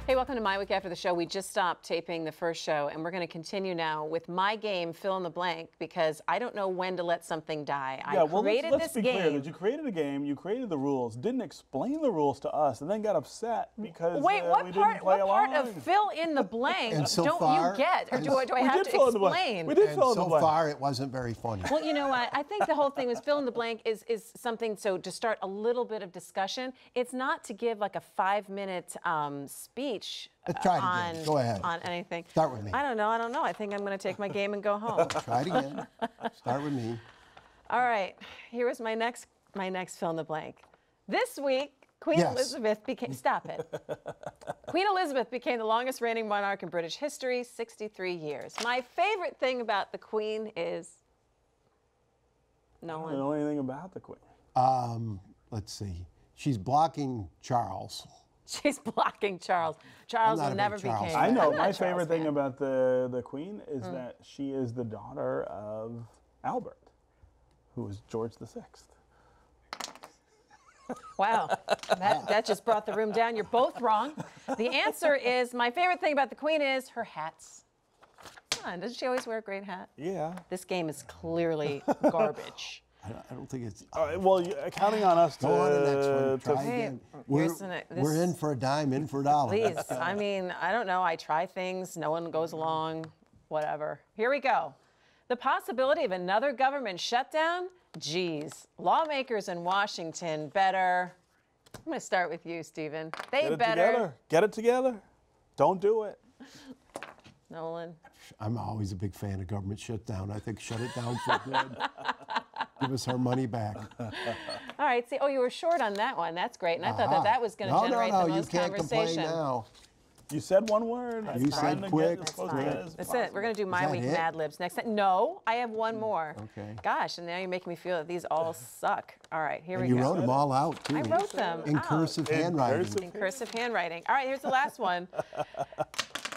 Hey, welcome to MiWeek After the Show. We just stopped taping the first show, and we're going to continue now with my game, Fill in the Blank, because I don't know when to let something die. Yeah, I created let's be this clear game. that you created a game, you created the rules, didn't explain the rules to us, and then got upset because Wait, we what didn't play part along. of fill in the blank And so don't far, you get? Or do I have to fill in the blank. explain? We did And fill in the so blank. far, it wasn't very funny. Well, you know what? I think the whole thing was fill in the blank is something, so to start a little bit of discussion, it's not to give like a 5-minute speech Let's try it again. Go ahead. On anything. Start with me. I don't know. I think I'm going to take my game and go home. Try it again. Start with me. All right, here was my next fill in the blank. This week, Queen Yes. Elizabeth became, stop it. Queen Elizabeth became the longest reigning monarch in British history, 63 years. My favorite thing about the Queen is, I don't know anything about the Queen. Let's see. She's blocking Charles. She's blocking Charles. Charles I'm not will a never big be Charles king. fan. I know I'm not my a Charles favorite thing fan. about the Queen is that she is the daughter of Albert, who was George VI. Wow, that just brought the room down. You're both wrong. The answer is, my favorite thing about the Queen is her hats. Come on, doesn't she always wear a great hat? Yeah. This game is clearly garbage. I don't think it's. Well, counting on us Go on to the next one. Try Hey, again. here's We're in for a dime, in for a dollar. Please, I mean, I don't know. I try things. No one goes along. Whatever. Here we go. The possibility of another government shutdown? Geez, lawmakers in Washington better. I'm going to start with you, Stephen. They Get it better. together. Get it together. Don't do it. Nolan. I'm always a big fan of government shutdown. I think shut it down for good. Give us our money back. All right. See, oh, you were short on that one. That's great. And I thought that was going to generate the most you can't conversation. complain now. You said one word. You said quick. That's fine. That's it. We're going to do my that week it? Mad Libs next time. No, I have one more. Okay. Gosh, and now you're making me feel that these all suck. All right, here And we you go. wrote them all out, too. I wrote them In out. cursive In handwriting. cursive. In cursive handwriting. All right, here's the last one.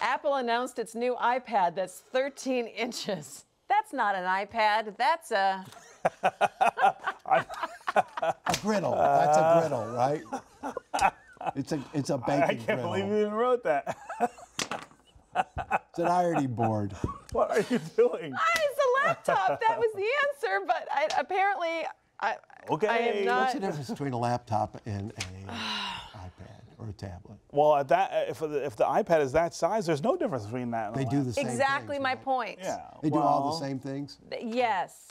Apple announced its new iPad that's 13 inches. That's not an iPad. That's a... A griddle. That's a griddle, right? It's a baking I can't griddle. believe you even wrote that. It's an ironing board. What are you doing? It's a laptop. That was the answer, but apparently I am not... What's the difference between a laptop and an iPad or a tablet? Well, at that, if the iPad is that size, there's no difference between that and They a do the same Exactly things, my right? point. Yeah. They do all the well, same things? Yes.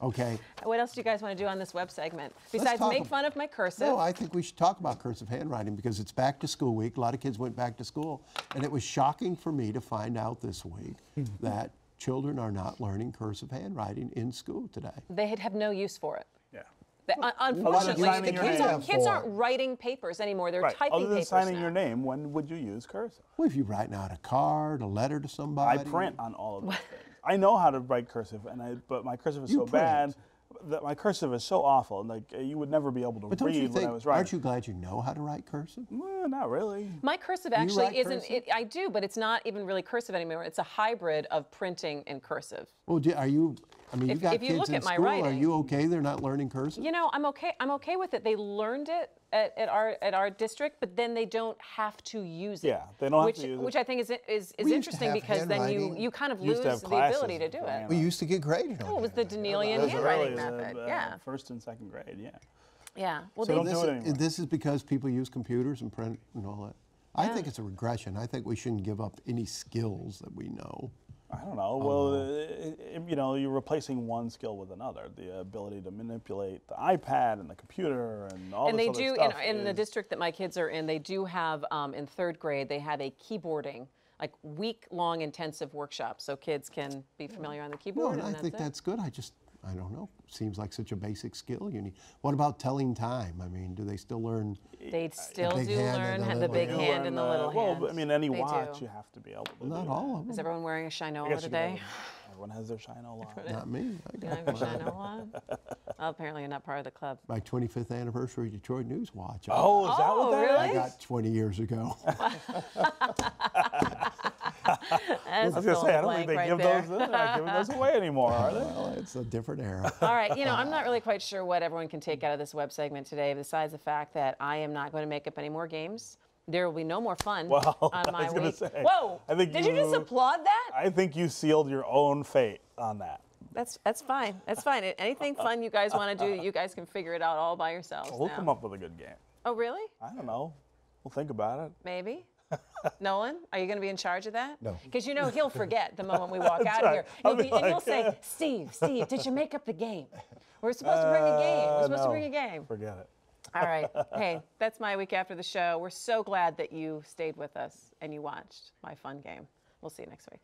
Okay. What else do you guys want to do on this web segment? Besides talk make ab- fun of my cursive. No, I think we should talk about cursive handwriting because it's back to school week. A lot of kids went back to school. And it was shocking for me to find out this week that children are not learning cursive handwriting in school today. They have no use for it. Yeah. Unfortunately, signing the your kids, name kids for? aren't writing papers anymore. They're Right. typing Other than papers signing now. your name, when would you use cursive? Well, if you're writing out a card, a letter to somebody. I print on all of those things. I know how to write cursive, but my cursive is so bad that my cursive is so awful. Like you would never be able to But don't you read when I think, was writing. aren't you glad you know how to write cursive? Well, not really. My cursive you actually write isn't. cursive? I do, but it's not even really cursive anymore. It's a hybrid of printing and cursive. Well, are you, I mean, you got if you kids look in at my school. Are writing- you okay they're not learning cursive? You know, I'm okay. I'm okay with it. They learned it at our district, but then they don't have to use it. Yeah, they don't have which, to use it. Which I think is We used to interesting have because then handwriting. you kind of We used lose to have the classes ability to do for it. handwriting. We used to get graded on Oh, it was the handwriting. Danielian Those are handwriting early, method. Yeah. First and second grade, yeah. Yeah. Well, So they don't do it anymore. This is because people use computers and print and all that. I think it's a regression. I think we shouldn't give up any skills that we know. I don't know. Well, you know, you're replacing one skill with another. The ability to manipulate the iPad and the computer and all and this they other do stuff in the is- district that my kids are in. They do have in third grade. They have a keyboarding, like week-long intensive workshop, so kids can be familiar on the No, keyboard. and I think that's good. I don't know. Seems like such a basic skill you need. What about telling time? I mean, do they still learn? They still big do hand learn and the the little big hand. hand and the little hand. Well, I mean, any They watch do. you have to be able to do Not that. all of Is them. everyone wearing a I Shinola guess you today? Everyone has their Shino on. Not me. I You got have your Shinola? Oh, apparently you're not part of the club. my 25th anniversary Detroit News watch. Oh, is that Oh, what that really? is? I got 20 years ago. I was going to say, I don't think they give those. They're not giving those away anymore, are they? Well, it's a different era. All right, you know, I'm not really quite sure what everyone can take out of this web segment today, besides the fact that I am not going to make up any more games. There will be no more fun Well, on I was gonna MiWeek. say, Whoa! I think Did you just applaud that? I think you sealed your own fate on that. That's fine. That's fine. Anything fun you guys want to do, you guys can figure it out all by yourselves We'll now. come up with a good game. Oh, really? I don't know. We'll think about it. Maybe. Nolan, are you going to be in charge of that? No. Because you know he'll forget the moment we walk out of right. here. I'll You'll be and you'll like, say, Steve, did you make up the game? We're supposed to bring a game. We're supposed to no. bring a game. Forget it. All right. Hey, that's my week after the show. We're so glad that you stayed with us and you watched my fun game. We'll see you next week.